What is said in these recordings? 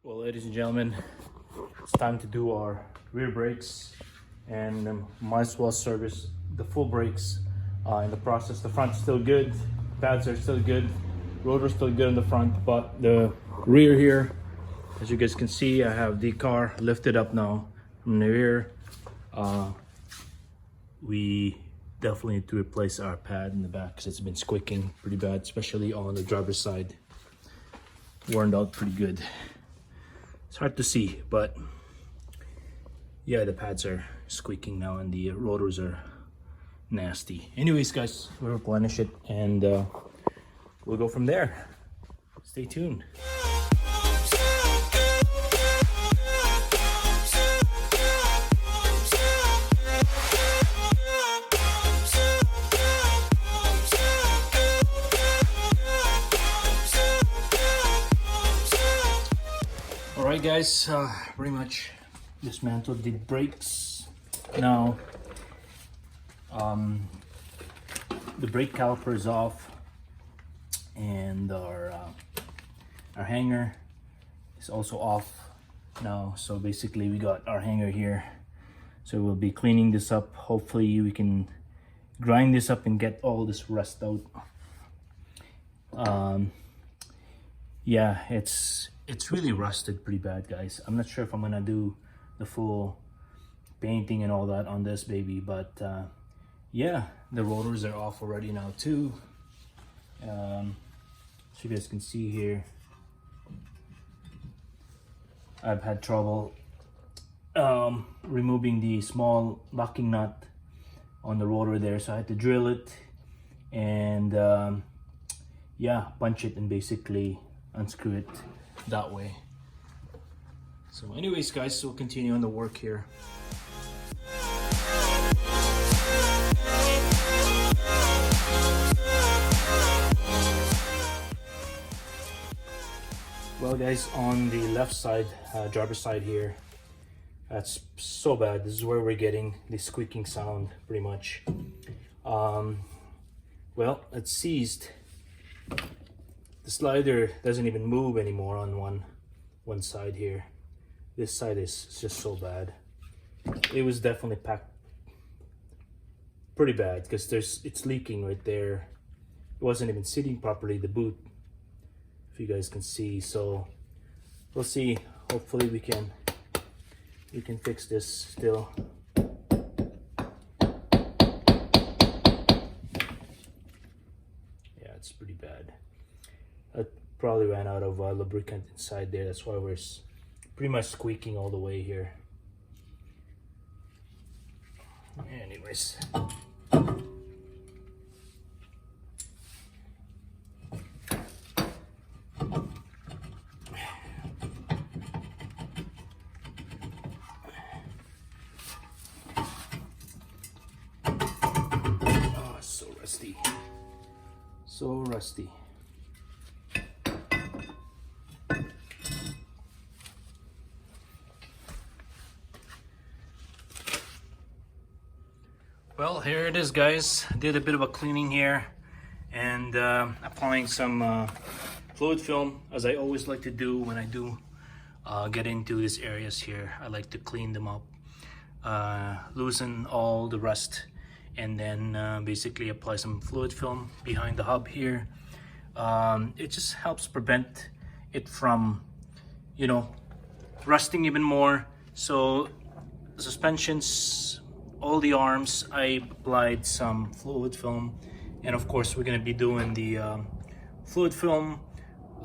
Well, ladies and gentlemen, it's time to do our rear brakes, and might as well service the full brakes in the process. The front's still good, pads are still good, rotor's still good in the front, but the rear here, as you guys can see, I have the car lifted up now from the rear. We definitely need to replace our pad in the back because it's been squeaking pretty bad, especially on the driver's side. Worn out pretty good. It's hard to see, but yeah, the pads are squeaking now and the rotors are nasty. Anyways, guys, we'll replenish it and we'll go from there. Stay tuned. Alright guys, pretty much dismantled the brakes. Now, the brake caliper is off and our hanger is also off now. So basically we got our hanger here. So we'll be cleaning this up. Hopefully we can grind this up and get all this rust out. Yeah, it's really rusted pretty bad, guys. I'm not sure if I'm gonna do the full painting and all that on this baby, but yeah, the rotors are off already now too. So you guys can see here, I've had trouble removing the small locking nut on the rotor there, so I had to drill it and yeah, punch it and basically unscrew it that way. So anyways, guys, we'll continue on the work here. Well guys, on the left side, driver's side here, that's so bad. This is where we're getting the squeaking sound pretty much. Well, it's seized. The slider doesn't even move anymore on one side here. This side is just so bad. It was definitely packed pretty bad because it's leaking right there. It wasn't even sitting properly, the boot, if you guys can see. So we'll see. Hopefully we can fix this still. Yeah, it's pretty bad. I probably ran out of lubricant inside there. That's why we're pretty much squeaking all the way here. Anyways. Oh, so rusty. So rusty. Well, here it is, guys. Did a bit of a cleaning here and applying some fluid film, as I always like to do when I do get into these areas here. I like to clean them up, loosen all the rust, and then basically apply some fluid film behind the hub here. It just helps prevent it from, you know, rusting even more. So the suspensions, all the arms, I applied some fluid film, and of course we're going to be doing the fluid film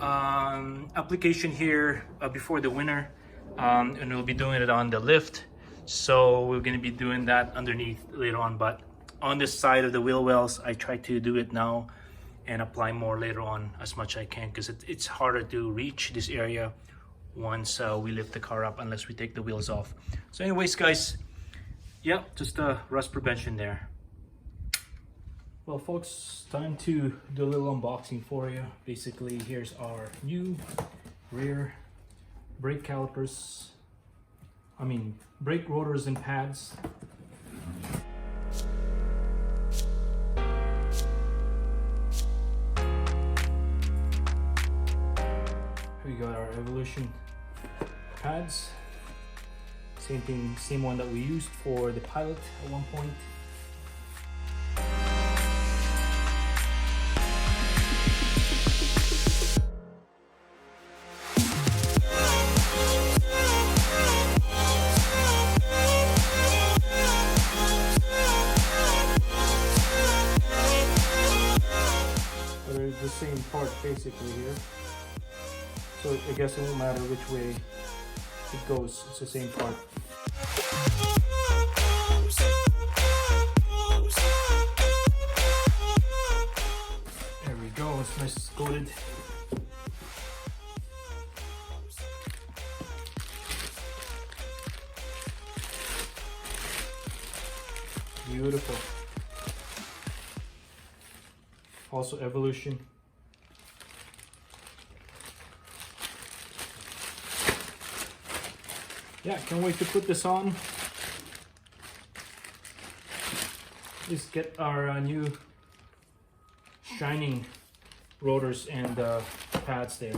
application here before the winter, and we'll be doing it on the lift. So we're going to be doing that underneath later on, but on this side of the wheel wells I try to do it now and apply more later on as much as I can, because it's harder to reach this area once we lift the car up unless we take the wheels off. So anyways, guys, yeah, just rust prevention there. Well folks, time to do a little unboxing for you. Basically, here's our new rear brake calipers, brake rotors and pads. We got our Evolution pads. Same thing, same one that we used for the pilot at one point. But it's the same part basically here. So I guess it won't matter which way it goes, it's the same part. There we go, it's nice coated. Beautiful. Also Evolution. Yeah, can't wait to put this on. Just get our new shining rotors and pads there.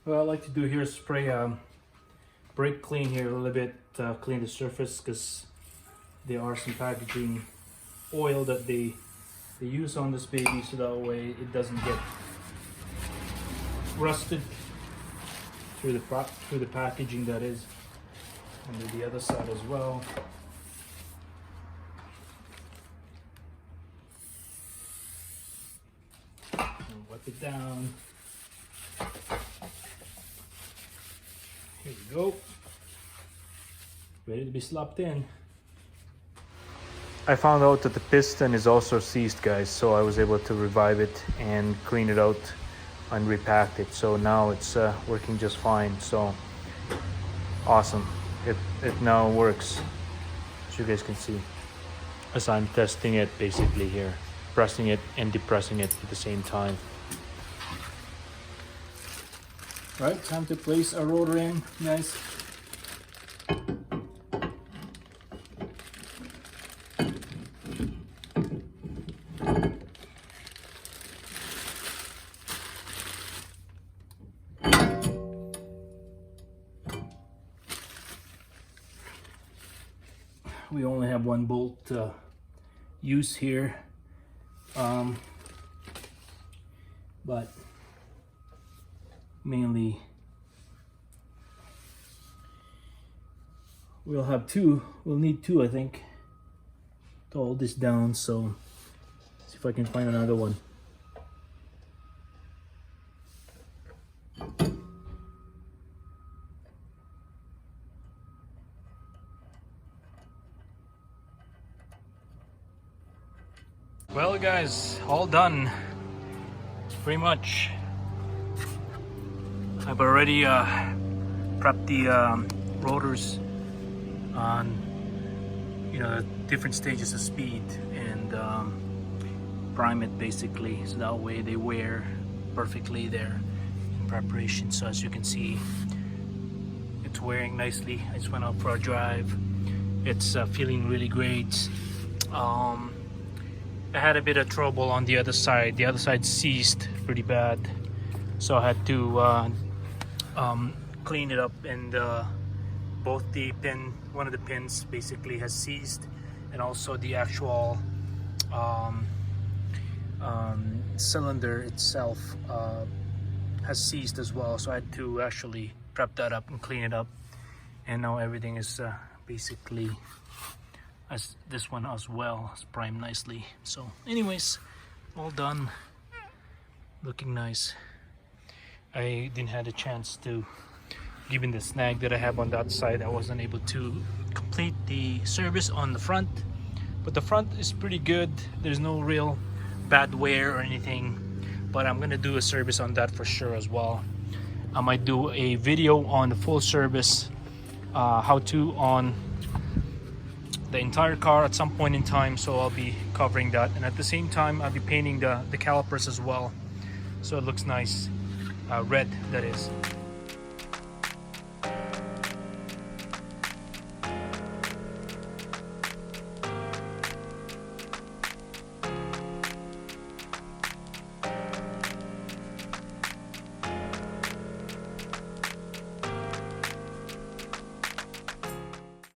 What I like to do here is spray brake clean here a little bit, clean the surface, because there are some packaging oil that they use on this baby, so that way it doesn't get rusted through the packaging, that is. And the other side as well. And wipe it down. Here we go. Ready to be slapped in. I found out that the piston is also seized, guys, so I was able to revive it and clean it out and repacked it, so now it's working just fine. So awesome, it now works, as you guys can see, as I'm testing it basically here, pressing it and depressing it at the same time. Right, time to place our rotor in, guys. We only have one bolt use here, but mainly we'll need two, I think, to hold this down. So see if I can find another one. Well guys, all done, pretty much. I've already prepped the rotors on, different stages of speed, and prime it basically, so that way they wear perfectly there in preparation. So as you can see, it's wearing nicely. I just went out for a drive. It's feeling really great. I had a bit of trouble on the other side. The other side seized pretty bad, so I had to clean it up, and both the pin, one of the pins basically has seized, and also the actual cylinder itself has seized as well. So I had to actually prep that up and clean it up, and now everything is basically, as this one as well, is primed nicely. So anyways, all done, looking nice. I didn't have a chance to, given the snag that I have on that side, I wasn't able to complete the service on the front, but the front is pretty good. There's no real bad wear or anything, but I'm gonna do a service on that for sure as well. I might do a video on the full service, how to on the entire car at some point in time, so I'll be covering that, and at the same time I'll be painting the calipers as well, so it looks nice, red, that is.